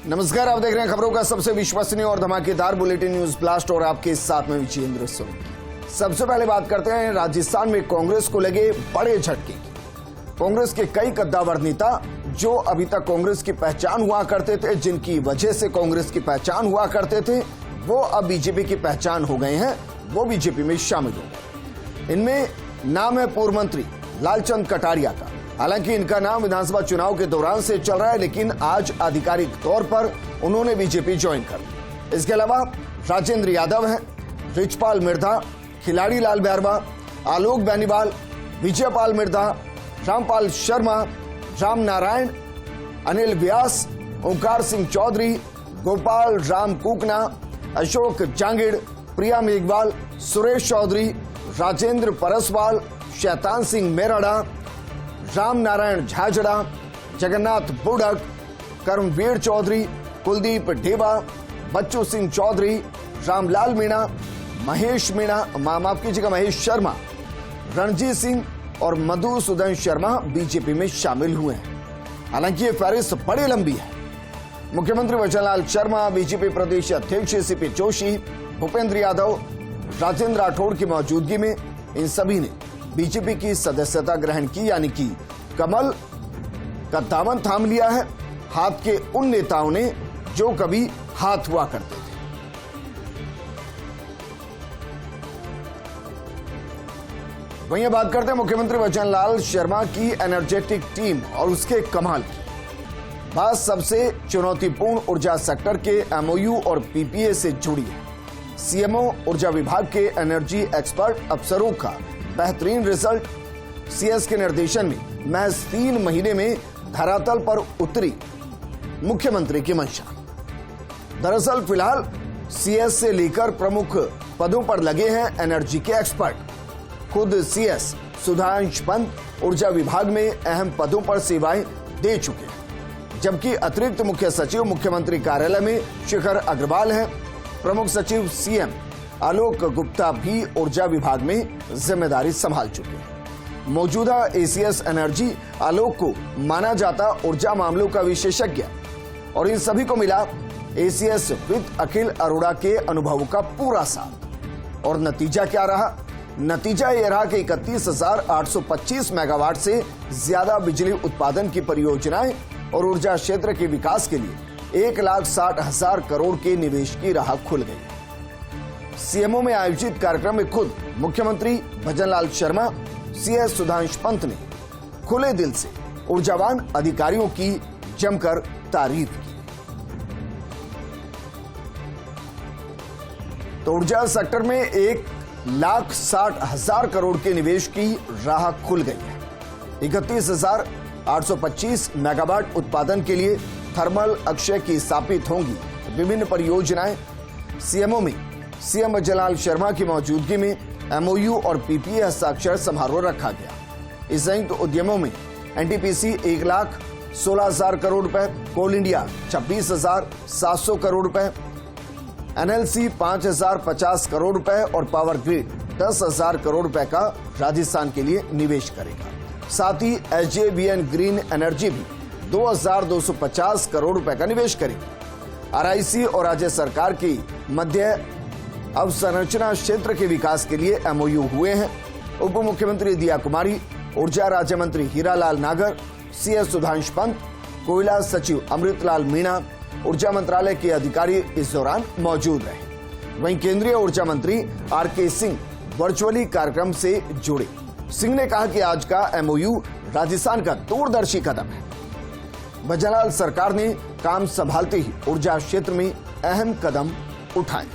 नमस्कार, आप देख रहे हैं खबरों का सबसे विश्वसनीय और धमाकेदार बुलेटिन न्यूज ब्लास्ट और आपके साथ में विजेंद्र सोनी। सबसे पहले बात करते हैं राजस्थान में कांग्रेस को लगे बड़े झटके की। कांग्रेस के कई कद्दावर नेता जो अभी तक कांग्रेस की पहचान हुआ करते थे, जिनकी वजह से कांग्रेस की पहचान हुआ करते थे, वो अब बीजेपी की पहचान हो गए हैं, वो बीजेपी में शामिल हो गए। इनमें नाम है पूर्व मंत्री लालचंद कटारिया का। हालांकि इनका नाम विधानसभा चुनाव के दौरान से चल रहा है, लेकिन आज आधिकारिक तौर पर उन्होंने बीजेपी ज्वाइन कर ली। इसके अलावा राजेंद्र यादव हैं, रिचपाल मिर्धा, खिलाड़ी लाल बैरवा, आलोक बेनीवाल, विजयपाल मिर्धा, रामपाल शर्मा, राम नारायण, अनिल व्यास, ओंकार सिंह चौधरी, गोपाल राम कुकना, अशोक जांगिड़, प्रिया मेघवाल, सुरेश चौधरी, राजेंद्र परसवाल, शैतान सिंह मेराडा, राम नारायण झाझड़ा, जगन्नाथ बुड़क, कर्मवीर चौधरी, कुलदीप ढेबा, बच्चू सिंह चौधरी, रामलाल मीणा, महेश शर्मा, रणजीत सिंह और मधुसूदन शर्मा बीजेपी में शामिल हुए हैं। हालांकि ये फहरिस्त बड़ी लंबी है। मुख्यमंत्री वचनलाल शर्मा, बीजेपी प्रदेश अध्यक्ष सीपी जोशी, भूपेंद्र यादव, राजेंद्र राठौड़ की मौजूदगी में इन सभी ने बीजेपी की सदस्यता ग्रहण की, यानी कि कमल का दामन थाम लिया है हाथ के उन नेताओं ने जो कभी हाथ हुआ करते थे। वहीं बात करते हैं मुख्यमंत्री वचनलाल शर्मा की एनर्जेटिक टीम और उसके कमाल की। बात सबसे चुनौतीपूर्ण ऊर्जा सेक्टर के एमओयू और पीपीए से जुड़ी है। सीएमओ ऊर्जा विभाग के एनर्जी एक्सपर्ट अफसरों का बेहतरीन रिजल्ट, सीएस के निर्देशन में महज 3 महीने में धरातल पर उतरी मुख्यमंत्री की मंशा। दरअसल फिलहाल सीएस से लेकर प्रमुख पदों पर लगे हैं एनर्जी के एक्सपर्ट। खुद सीएस सुधांश पंत ऊर्जा विभाग में अहम पदों पर सेवाएं दे चुके हैं, जबकि अतिरिक्त मुख्य सचिव मुख्यमंत्री कार्यालय में शिखर अग्रवाल हैं। प्रमुख सचिव सीएम आलोक गुप्ता भी ऊर्जा विभाग में जिम्मेदारी संभाल चुके हैं। मौजूदा एसीएस एनर्जी आलोक को माना जाता ऊर्जा मामलों का विशेषज्ञ और इन सभी को मिला एसीएस विद अखिल अरोड़ा के अनुभवों का पूरा साथ। और नतीजा क्या रहा? नतीजा यह रहा कि 31,825 मेगावाट से ज्यादा बिजली उत्पादन की परियोजनाएं और ऊर्जा क्षेत्र के विकास के लिए 1,60,000 करोड़ के निवेश की राह खुल गई। सीएमओ में आयोजित कार्यक्रम में खुद मुख्यमंत्री भजनलाल शर्मा, सीएस सुधांश पंत ने खुले दिल से ऊर्जावान अधिकारियों की जमकर तारीफ की। तो ऊर्जा सेक्टर में 1,60,000 करोड़ के निवेश की राह खुल गई है। 31,825 मेगावाट उत्पादन के लिए थर्मल अक्षय की स्थापित होंगी विभिन्न परियोजनाएं। सीएमओ में सीएम भजनलाल शर्मा की मौजूदगी में एमओयू और पीपीए हस्ताक्षर समारोह रखा गया। इस संयुक्त उद्यमों में एनटीपीसी 1,16,000 करोड़ रुपए, कोल इंडिया 26,700 करोड़ रुपए, एनएलसी 5,050 करोड़ रुपए और पावर ग्रिड 10,000 करोड़ रुपए का राजस्थान के लिए निवेश करेगा। साथ ही एसजेवीएन ग्रीन एनर्जी भी 2,250 करोड़ रुपए का निवेश करेगी। आरआईसी और राज्य सरकार की मध्य अवसंरचना क्षेत्र के विकास के लिए एमओयू हुए हैं। उप मुख्यमंत्री दिया कुमारी, ऊर्जा राज्य मंत्री हीरालाल नागर, सीएस सुधांश पंत, कोयला सचिव अमृतलाल मीणा, ऊर्जा मंत्रालय के अधिकारी इस दौरान मौजूद रहे। वहीं केंद्रीय ऊर्जा मंत्री आरके सिंह वर्चुअली कार्यक्रम से जुड़े। सिंह ने कहा कि आज का एमओयू राजस्थान का दूरदर्शी कदम है। भजनलाल सरकार ने काम संभालते ही ऊर्जा क्षेत्र में अहम कदम उठाए।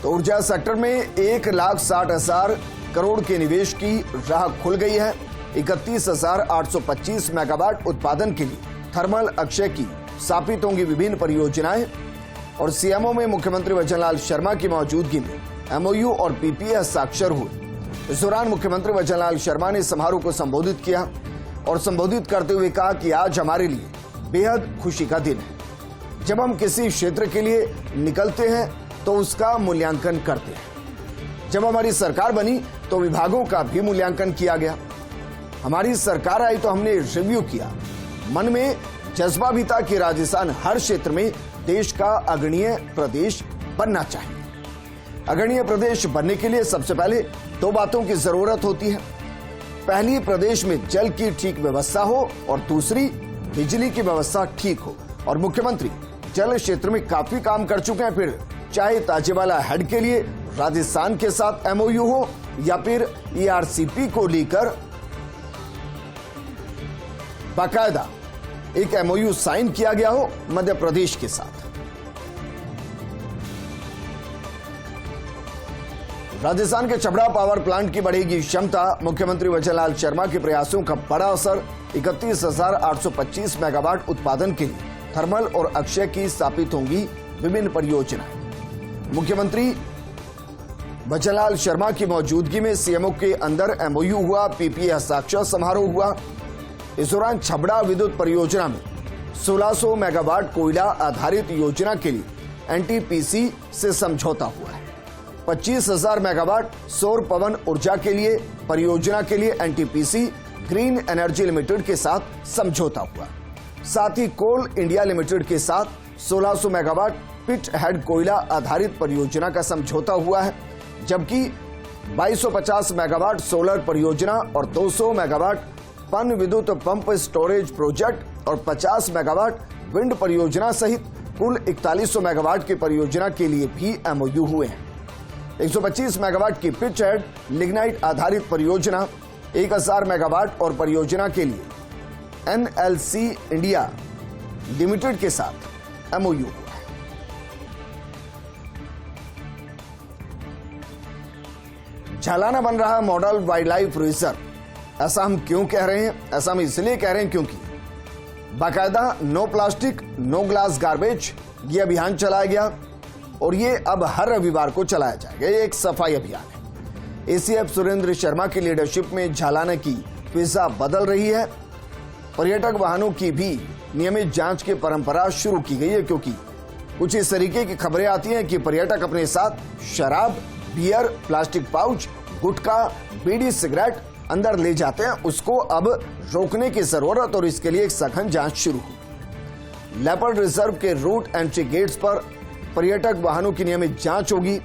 तो ऊर्जा सेक्टर में 1,60,000 करोड़ के निवेश की राह खुल गई है। 31,825 मेगावाट उत्पादन के लिए थर्मल अक्षय की स्थापित होंगी विभिन्न परियोजनाएं। और सीएमओ में मुख्यमंत्री वचनलाल शर्मा की मौजूदगी में एमओयू और पीपीए हस्ताक्षर हुए। इस दौरान मुख्यमंत्री वचनलाल शर्मा ने समारोह को संबोधित किया और संबोधित करते हुए कहा कि आज हमारे लिए बेहद खुशी का दिन है। जब हम किसी क्षेत्र के लिए निकलते हैं तो उसका मूल्यांकन करते हैं। जब हमारी सरकार बनी तो विभागों का भी मूल्यांकन किया गया। हमारी सरकार आई तो हमने रिव्यू किया। मन में जज्बा भी था कि राजस्थान हर क्षेत्र में देश का अग्रणीय प्रदेश बनना चाहिए। अग्रणीय प्रदेश बनने के लिए सबसे पहले दो बातों की जरूरत होती है। पहली, प्रदेश में जल की ठीक व्यवस्था हो और दूसरी, बिजली की व्यवस्था ठीक हो। और मुख्यमंत्री जल क्षेत्र में काफी काम कर चुके हैं। फिर चाहे ताजेवाला हेड के लिए राजस्थान के साथ एमओयू हो या फिर ईआरसीपी को लेकर बाकायदा एक एमओयू साइन किया गया हो मध्य प्रदेश के साथ। राजस्थान के छबड़ा पावर प्लांट की बढ़ेगी क्षमता। मुख्यमंत्री वजनलाल शर्मा के प्रयासों का बड़ा असर। 31,825 मेगावाट उत्पादन के लिए थर्मल और अक्षय की स्थापित होंगी विभिन्न परियोजनाएं। मुख्यमंत्री वजनलाल शर्मा की मौजूदगी में सीएमओ के अंदर एमओयू हुआ, पीपीए हस्ताक्षर समारोह हुआ। इस दौरान छबड़ा विद्युत परियोजना में 1600 मेगावाट कोयला आधारित योजना के लिए एनटीपीसी से समझौता हुआ है। 25,000 मेगावाट सौर पवन ऊर्जा के लिए परियोजना के लिए एनटीपीसी ग्रीन एनर्जी लिमिटेड के साथ समझौता हुआ। साथ ही कोल इंडिया लिमिटेड के साथ 1600 मेगावाट पिट हेड कोयला आधारित परियोजना का समझौता हुआ है, जबकि 2250 मेगावाट सोलर परियोजना और 200 मेगावाट पन विद्युत पंप स्टोरेज प्रोजेक्ट और 50 मेगावाट विंड परियोजना सहित कुल 4100 मेगावाट की परियोजना के लिए भी एमओयू हुए हैं। 125 मेगावाट की पिच हेड लिग्नाइट आधारित परियोजना, 1000 मेगावाट और परियोजना के लिए एनएलसी इंडिया लिमिटेड के साथ एमओयू हुआ है। झालाना बन रहा मॉडल वाइल्ड लाइफ रिजर्व। ऐसा हम क्यों कह रहे हैं? ऐसा हम इसलिए कह रहे हैं क्योंकि बाकायदा no plastic no glass garbage ये अभियान चलाया गया और ये अब हर रविवार को चलाया जाएगा। ये एक सफाई अभियान है। एसीएफ सुरेंद्र शर्मा की लीडरशिप में झालाना की फिजा बदल रही है। पर्यटक वाहनों की भी नियमित जांच की परंपरा शुरू की गई है, क्योंकि कुछ इस तरीके की खबरें आती हैं कि पर्यटक अपने साथ शराब, बियर, प्लास्टिक पाउच, गुटखा, बीड़ी, सिगरेट अंदर ले जाते हैं। उसको अब रोकने की जरूरत और इसके लिए एक सघन जांच शुरू हुई। लेपर्ड रिजर्व के रूट एंट्री गेट्स पर पर्यटक वाहनों की नियमित जांच होगी।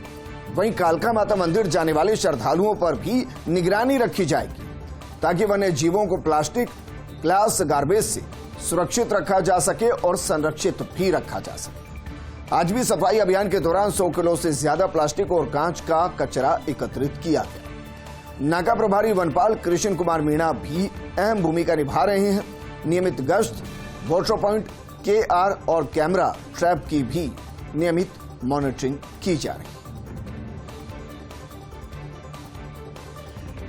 वहीं कालका माता मंदिर जाने वाले श्रद्धालुओं पर भी निगरानी रखी जाएगी, ताकि वन्य जीवों को प्लास्टिक ग्लास गार्बेज से सुरक्षित रखा जा सके और संरक्षित भी रखा जा सके। आज भी सफाई अभियान के दौरान 100 किलो से ज्यादा प्लास्टिक और कांच का कचरा एकत्रित किया गया। नाका प्रभारी वनपाल कृष्ण कुमार मीणा भी अहम भूमिका निभा रहे हैं। नियमित गश्त, वाटर पॉइंट, केआर और कैमरा ट्रैप की भी नियमित मॉनिटरिंग की जा रही है।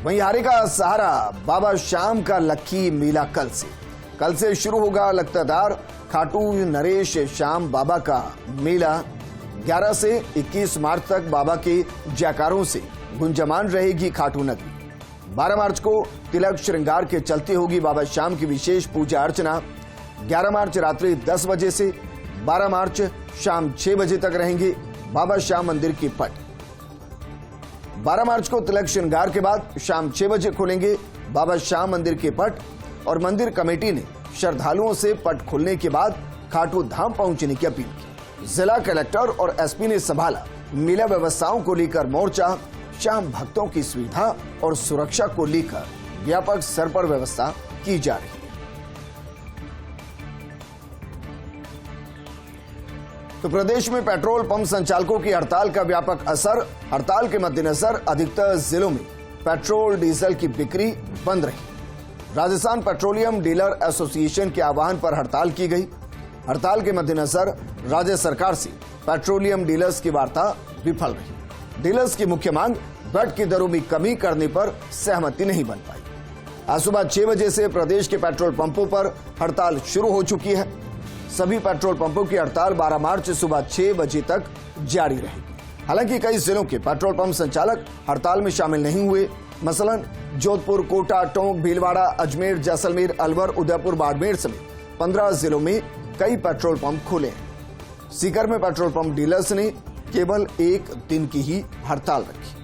वहीं हारे का सहारा बाबा श्याम का लक्की मेला कल से शुरू होगा। लखतादार खाटू नरेश श्याम बाबा का मेला 11 से 21 मार्च तक बाबा के जयकारों से गुंजमान रहेगी खाटू नगरी। 12 मार्च को तिलक श्रृंगार के चलते होगी बाबा श्याम की विशेष पूजा अर्चना। 11 मार्च रात्रि 10 बजे से 12 मार्च शाम 6 बजे तक रहेंगे बाबा श्याम मंदिर के पट। 12 मार्च को तिलक श्रृंगार के बाद शाम 6 बजे खुलेंगे बाबा श्याम मंदिर के पट और मंदिर कमेटी ने श्रद्धालुओं से पट खुलने के बाद खाटू धाम पहुंचने की अपील की। जिला कलेक्टर और एसपी ने संभाला मेला व्यवस्थाओं को लेकर मोर्चा। श्याम भक्तों की सुविधा और सुरक्षा को लेकर व्यापक स्तर पर व्यवस्था की जा रही है। तो प्रदेश में पेट्रोल पंप संचालकों की हड़ताल का व्यापक असर। हड़ताल के मद्देनजर अधिकतर जिलों में पेट्रोल डीजल की बिक्री बंद रही। राजस्थान पेट्रोलियम डीलर एसोसिएशन के आह्वान पर हड़ताल की गई। हड़ताल के मद्देनजर राज्य सरकार से पेट्रोलियम डीलर्स की वार्ता विफल रही। डीलर्स की मुख्य मांग वैट की दरों में कमी करने पर सहमति नहीं बन पाई। आज सुबह 6 बजे से प्रदेश के पेट्रोल पंपों पर हड़ताल शुरू हो चुकी है। सभी पेट्रोल पंपों की हड़ताल 12 मार्च सुबह 6 बजे तक जारी रहेगी। हालांकि कई जिलों के पेट्रोल पंप संचालक हड़ताल में शामिल नहीं हुए। मसलन जोधपुर, कोटा, टोंक, भीलवाड़ा, अजमेर, जैसलमेर, अलवर, उदयपुर, बाड़मेर समेत 15 जिलों में कई पेट्रोल पंप खुले। सीकर में पेट्रोल पंप डीलर्स ने केवल 1 दिन की ही हड़ताल रखी।